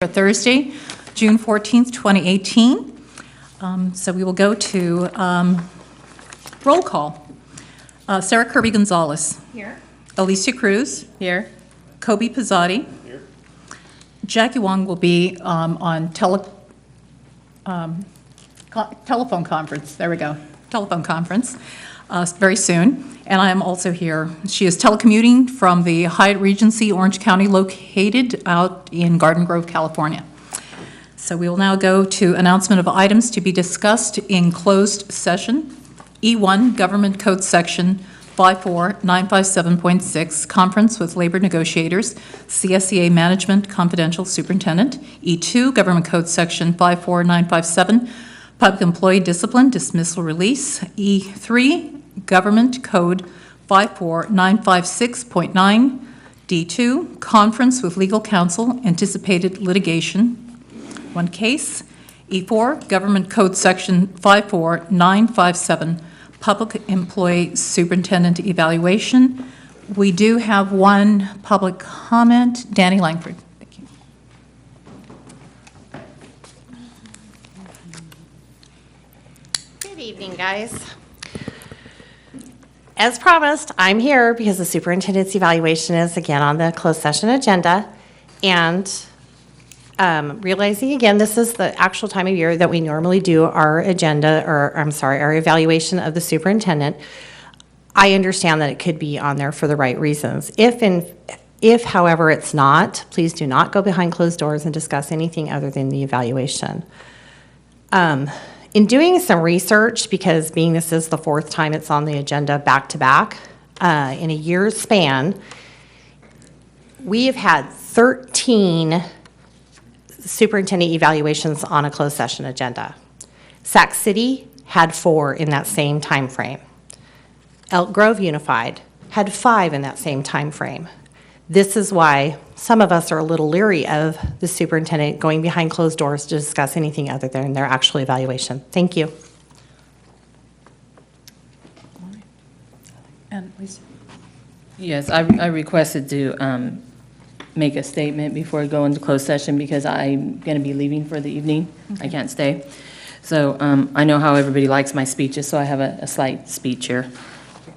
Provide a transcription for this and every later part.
For Thursday, June 14th, 2018. So we will go to roll call. Sarah Kirby-Gonzalez. Here. Alicia Cruz. Here. Kobe Pizzotti. Here. Jackie Wong will be on telephone conference. There we go. Telephone conference very soon. And I am also here. She is telecommuting from the Hyatt Regency, Orange County, located out in Garden Grove, California. So we will now go to announcement of items to be discussed in closed session. E1, Government Code Section 54957.6, Conference with Labor Negotiators, CSEA Management Confidential Superintendent. E2, Government Code Section 54957, Public Employee Discipline, Dismissal Release. E3, Government Code 54956.9, D2, Conference with Legal Counsel, Anticipated Litigation. One case. E4, Government Code Section 54957, Public Employee Superintendent Evaluation. We do have one public comment. Danny Langford. Thank you. Good evening, guys. As promised, I'm here because the superintendent's evaluation is again on the closed session agenda. And realizing again, this is the actual time of year that we normally do our agenda, or I'm sorry, our evaluation of the superintendent. I understand that it could be on there for the right reasons. If, however, it's not, please do not go behind closed doors and discuss anything other than the evaluation. In doing some research, because being this is the fourth time it's on the agenda back-to-back in a year's span, we have had 13 superintendent evaluations on a closed session agenda. Sac City had 4 in that same time frame. Elk Grove Unified had 5 in that same time frame. This is why some of us are a little leery of the superintendent going behind closed doors to discuss anything other than their actual evaluation. Thank you. And Lisa. Yes, I requested to make a statement before I go into closed session because I'm going to be leaving for the evening. Okay. I can't stay. So I know how everybody likes my speeches, so I have a slight speech here.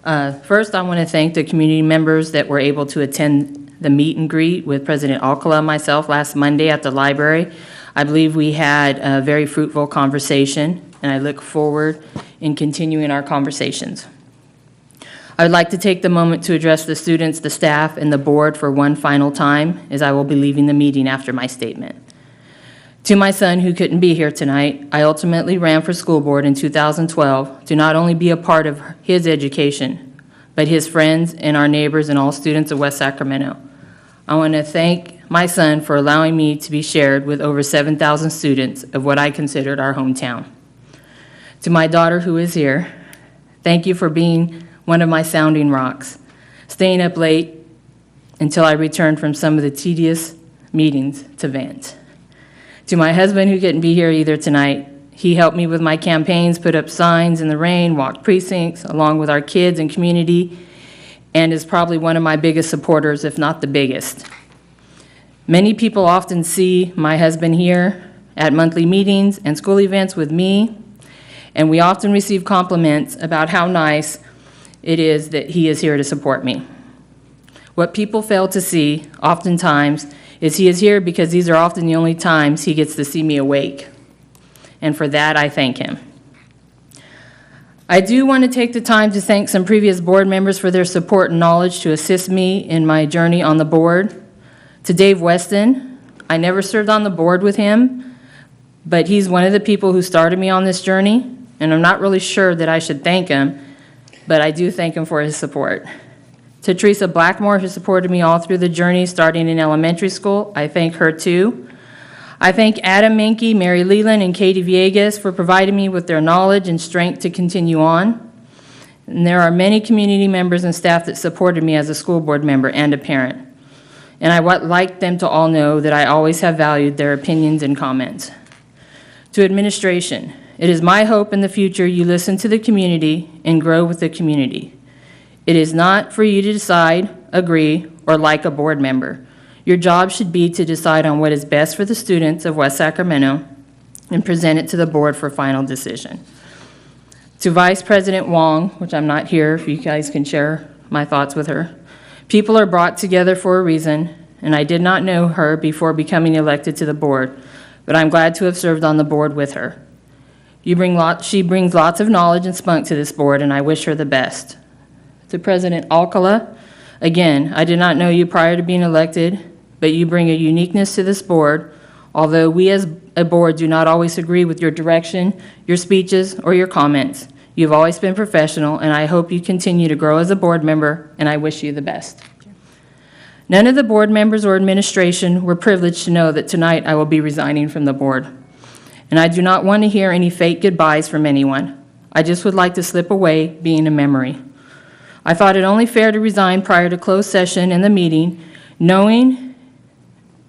First, I want to thank the community members that were able to attend the meet and greet with President Alcala and myself last Monday at the library. I believe we had a very fruitful conversation, and I look forward in continuing our conversations. I would like to take the moment to address the students, the staff, and the board for one final time, as I will be leaving the meeting after my statement. To my son, who couldn't be here tonight, I ultimately ran for school board in 2012 to not only be a part of his education, but his friends and our neighbors and all students of West Sacramento. I want to thank my son for allowing me to be shared with over 7,000 students of what I considered our hometown. To my daughter, who is here, thank you for being one of my sounding rocks, staying up late until I returned from some of the tedious meetings to vent. To my husband, who couldn't be here either tonight, he helped me with my campaigns, put up signs in the rain, walked precincts, along with our kids and community, and is probably one of my biggest supporters, if not the biggest. Many people often see my husband here at monthly meetings and school events with me, and we often receive compliments about how nice it is that he is here to support me. What people fail to see, oftentimes, is he is here because these are often the only times he gets to see me awake. And for that, I thank him. I do want to take the time to thank some previous board members for their support and knowledge to assist me in my journey on the board. To Dave Weston, I never served on the board with him, but he's one of the people who started me on this journey, and I'm not really sure that I should thank him, but I do thank him for his support. To Teresa Blackmore, who supported me all through the journey starting in elementary school, I thank her too. I thank Adam Minke, Mary Leland, and Katie Villegas for providing me with their knowledge and strength to continue on. And there are many community members and staff that supported me as a school board member and a parent. And I would like them to all know that I always have valued their opinions and comments. To administration, it is my hope in the future you listen to the community and grow with the community. It is not for you to decide, agree, or like a board member. Your job should be to decide on what is best for the students of West Sacramento and present it to the board for final decision. To Vice President Wong, which I'm not here, if you guys can share my thoughts with her. People are brought together for a reason, and I did not know her before becoming elected to the board, but I'm glad to have served on the board with her. She brings lots of knowledge and spunk to this board, and I wish her the best. To President Alcala, again, I did not know you prior to being elected, but you bring a uniqueness to this board. Although we as a board do not always agree with your direction, your speeches, or your comments, you've always been professional, and I hope you continue to grow as a board member, and I wish you the best. None of the board members or administration were privileged to know that tonight I will be resigning from the board. And I do not want to hear any fake goodbyes from anyone. I just would like to slip away, being a memory. I thought it only fair to resign prior to closed session and the meeting, knowing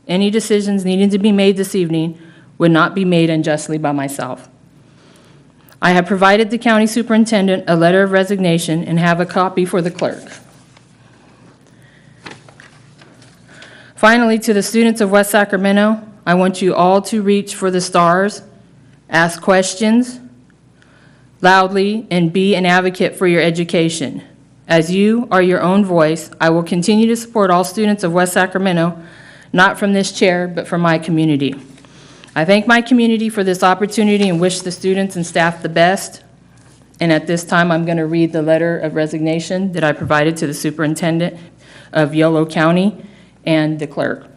any decisions needing to be made this evening would not be made unjustly by myself. I have provided the county superintendent a letter of resignation and have a copy for the clerk. Finally, to the students of West Sacramento, I want you all to reach for the stars, ask questions loudly, and be an advocate for your education. As you are your own voice, I will continue to support all students of West Sacramento, not from this chair, but from my community. I thank my community for this opportunity and wish the students and staff the best. And at this time, I'm going to read the letter of resignation that I provided to the superintendent of Yolo County and the clerk.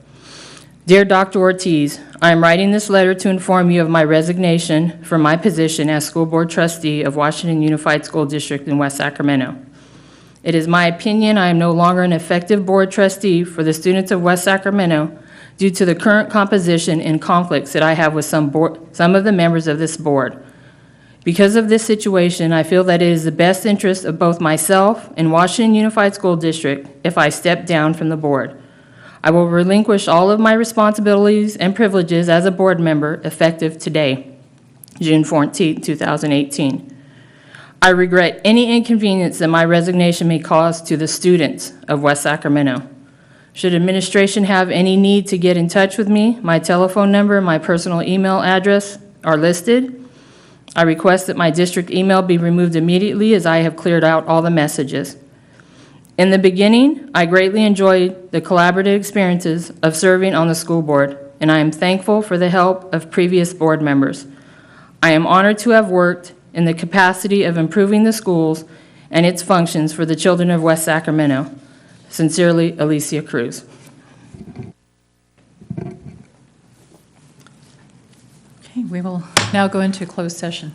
Dear Dr. Ortiz, I am writing this letter to inform you of my resignation from my position as school board trustee of Washington Unified School District in West Sacramento. It is my opinion I am no longer an effective board trustee for the students of West Sacramento due to the current composition and conflicts that I have with some of the members of this board. Because of this situation, I feel that it is the best interest of both myself and Washington Unified School District if I step down from the board. I will relinquish all of my responsibilities and privileges as a board member effective today, June 14, 2018. I regret any inconvenience that my resignation may cause to the students of West Sacramento. Should administration have any need to get in touch with me, my telephone number and my personal email address are listed. I request that my district email be removed immediately as I have cleared out all the messages. In the beginning, I greatly enjoyed the collaborative experiences of serving on the school board, and I am thankful for the help of previous board members. I am honored to have worked in the capacity of improving the schools and its functions for the children of West Sacramento. Sincerely, Alicia Cruz. Okay, we will now go into closed session.